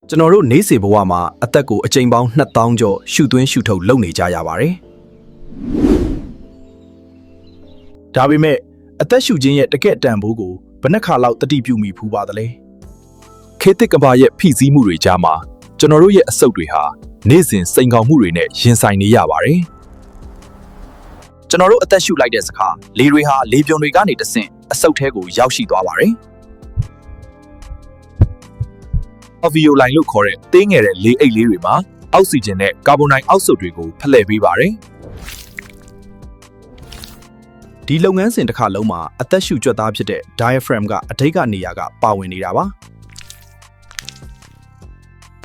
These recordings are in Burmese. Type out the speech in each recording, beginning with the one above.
ကျွန်တော်တို့နေစေဘဝမှာအသက်ကိုအချိန်ပေါင်း2000ကျော်ရှုသွင်းရှုထုတ်လုပ်နေကြရပါတယ်။ဒါပေမဲ့အသက်ရှုခြင်းရဲ့တကယ့်တန်ဖိုးကိုဘယ်နှခါလောက်တတိပြုမိဖူးပါသလဲ။ခေတ်သစ်ကမ္ဘာရဲ့ဖိစီးမှုတွေကြားမှာကျွန်တော်တို့ရဲ့အဆုတ်တွေဟာနေ့စဉ်စိန်ခေါ်မှုတွေနဲ့ရင်ဆိုင်နေရပါတယ်။ကျွန်တော်တို့အသက်ရှုလိုက်တဲ့အခါလေတွေဟာလေပြွန်တွေကနေတဆင့်အဆုတ်ထဲကိုရောက်ရှိသွားပါတယ်။ alveoli လို့ခေါ်တဲ့သေးငယ်တဲ့လေအိတ်လေးတွေမှာအောက်ဆီဂျင်နဲ့ကာဗွန်ဒိုင်အောက်ဆိုဒ်တွေကိုဖလှယ်ပေးပါတယ်။ဒီလုပ်ငန်းစဉ်တစ်ခါလုံးမှာအသက်ရှုကြွက်သားဖြစ်တဲ့ diaphragm ကအဓိကနေရာကပါဝင်နေတာပါ။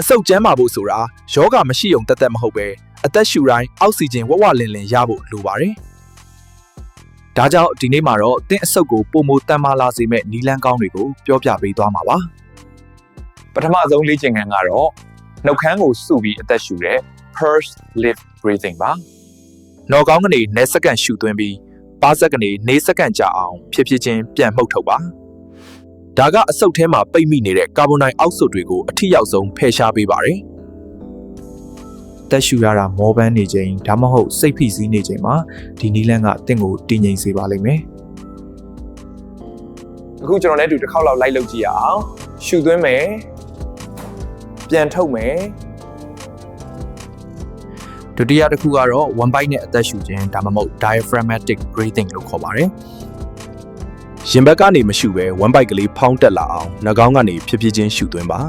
အဆုတ်ကျန်းမာဖို့ဆိုတာယောဂမရှိုံတက်တက်မဟုတ်ပဲအသက်ရှုတိုင်းအောက်ဆီဂျင်ဝဝလင်လင်ရဖို့လိုပါတယ်။ဒါကြောင့်ဒီနေ့မှာတော့သင်အဆုတ်ကိုပုံမတန်မာလာစေမဲ့နီလန်းကောင်းတွေကိုပြောပြပေးသွားမှာပါ။ပထမဆုံးလေ့ကျင့်ခန်းကတော့နှုတ်ခမ်းကိုစုပြီးအသက်ရှူတဲ့ pursed lip breathing ပါ။နှော်ကောင်းကနေ9စက္ကန့်ရှူသွင်းပြီးပါးစပ်ကနေ9စက္ကန့်ကြာအောင်ဖြည်းဖြည်းချင်းပြန်မှုတ်ထုတ်ပါ။ဒါကအဆုတ်ထဲမှာပိတ်မိနေတဲ့ကာဗွန်ဒိုင်အောက်ဆိုဒ်တွေကိုအထိရောက်ဆုံးဖယ်ရှားပေးပါတယ်။သက်ရှူရတာမောပန်းနေချိန်ဒါမှမဟုတ်စိတ်ဖိစီးနေချိန်မှာဒီနီလန်းကတင့်ကိုတည်ငြိမ်စေပါလိမ့်မယ်။အခုကျွန်တော်လည်းတစ်ခေါက်လောက်လိုက်လုပ်ကြည့်ရအောင်။ရှူသွင်းမယ်။ပြန်ထုတ်မယ်ဒုတိယတစ်ခုကတော့ one bite နဲ့အသက်ရှူခြင်းဒါမှမဟုတ် diaphragmatic breathing လို့ခေါ်ပါတယ်ရင်ဘက်ကနေမရှူပဲ one bite ကလေးဖောင်းတက်လာအောင်နှာခေါင်းကနေဖြည်းဖြည်းချင်းရှူသွင်းပါ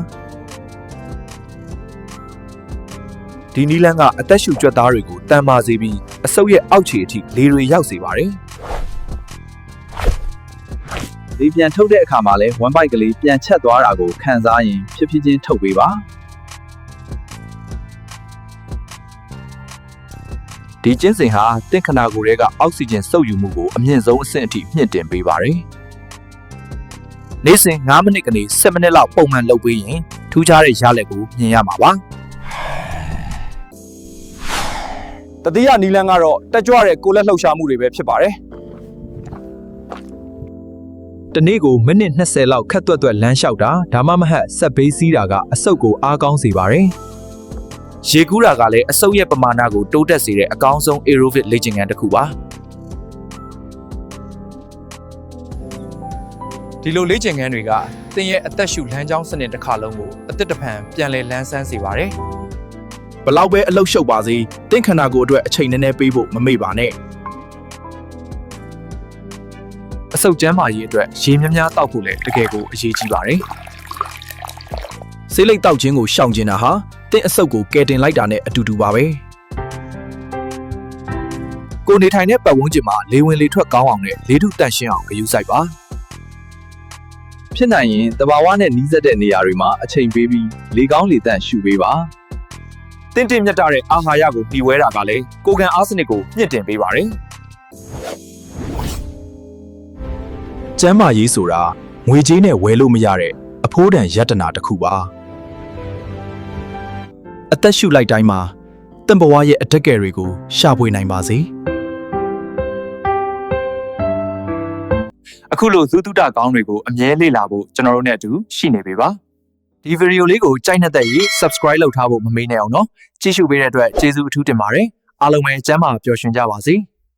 ဒီနီလန်းကအသက်ရှူကြွက်သားတွေကိုတန်မာစေပြီးအဆုတ်ရဲ့အောက်ခြေအထိလေတွေရောက်စေပါတယ်ဒီပြန်ထုတ်တဲ့အခါမှာလဲ one bite ကလေးပြန်ချက်သွားတာကိုခံစားရင်ဖြည်းဖြည်းချင်းထုတ်ပေးပါဒီကျင်းစဉ်ဟာတင့်ခနာကိုယ်တွေကအောက်ဆီဂျင်စုပ်ယူမှုကိုအမြင့်ဆုံးအဆင့်အထိမြင့်တင်ပေးပါတယ်နေ့စဉ်9မိနစ်ကနေ10မိနစ်လောက်ပုံမှန်လုပ်ပေးရင်ထူးခြားတဲ့ရလဒ်ကိုမြင်ရမှာပါတတိယနီလန်းကတော့တက်ကြွတဲ့ကိုယ်လက်လှုပ်ရှားမှုတွေပဲဖြစ်ပါတယ်တနေ့ကိုမိနစ်20လောက်ခက်သွက်သွက်လမ်းလျှောက်တာဒါမှမဟုတ်ဆက်ဘေးစီးတာကအဆုတ်ကိုအားကောင်းစေပါတယ်။ရေကူးတာကလည်းအဆုတ်ရဲ့ပမာဏကိုတိုးတက်စေတဲ့အကောင်းဆုံး aerobic လေ့ကျင့်ခန်းတစ်ခုပါ။ဒီလိုလေ့ကျင့်ခန်းတွေကသင်ရဲ့အသက်ရှူလမ်းကြောင်းစနစ်တစ်ခါလုံးကိုအသက်တဖန်ပြန်လည်လန်းဆန်းစေပါတယ်။ဘလောက်ပဲအလုပ်ရှုပ်ပါစေသင်ခန္ဓာကိုယ်အတွက်အချိန်နည်းနည်းပေးဖို့မမေ့ပါနဲ့။အဆုတ်ကျန်းမာရေးအတွက်ရေများများတောက်ဖို့လည်းတကယ်ကိုအရေးကြီးပါတယ်။ဆေးလိပ်တောက်ခြင်းကိုရှောင်ကျဉ်တာဟာတင့်အဆုတ်ကိုကယ်တင်လိုက်တာနဲ့အတူတူပါပဲ။ကိုနေထိုင်တဲ့ပတ်ဝန်းကျင်မှာလေဝင်လေထွက်ကောင်းအောင်နဲ့လေထုတန့်ရှင်းအောင်ဂရုစိုက်ပါ။ဖြစ်နိုင်ရင်တဘာဝနဲ့နီးစပ်တဲ့နေရာတွေမှာအချိန်ပေးပြီးလေကောင်းလေသန့်ရှုပေးပါ။တင့်မြတ်တဲ့အာဟာရကိုပြီးဝဲတာကလည်းကိုယ်ခံအားစနစ်ကိုမြင့်တင်ပေးပါတယ်။ကျန်းမာရေးဆိုတာငွေကြေးနဲ့ဝယ်လို့မရတဲ့အဖိုးတန်ယတနာတစ်ခုပါအသက်ရှုလိုက်တိုင်းမှာတင့်ဘဝရဲ့အတက်ကယ်တွေကိုရှာဖွေနိုင်ပါစေအခုလိုသုတ္တကောင်းတွေကိုအမြဲလေ့လာဖို့ကျွန်တော်တို့နဲ့အတူရှိနေပြီပါဒီဗီဒီယိုလေးကိုကြိုက်တဲ့ရေး subscribe လုပ်ထားဖို့မမေ့နဲ့အောင်နော်ကြည့်ရှုပေးတဲ့အတွက်ကျေးဇူးအထူးတင်ပါတယ်အားလုံးပဲကျန်းမာပျော်ရွှင်ကြပါစေ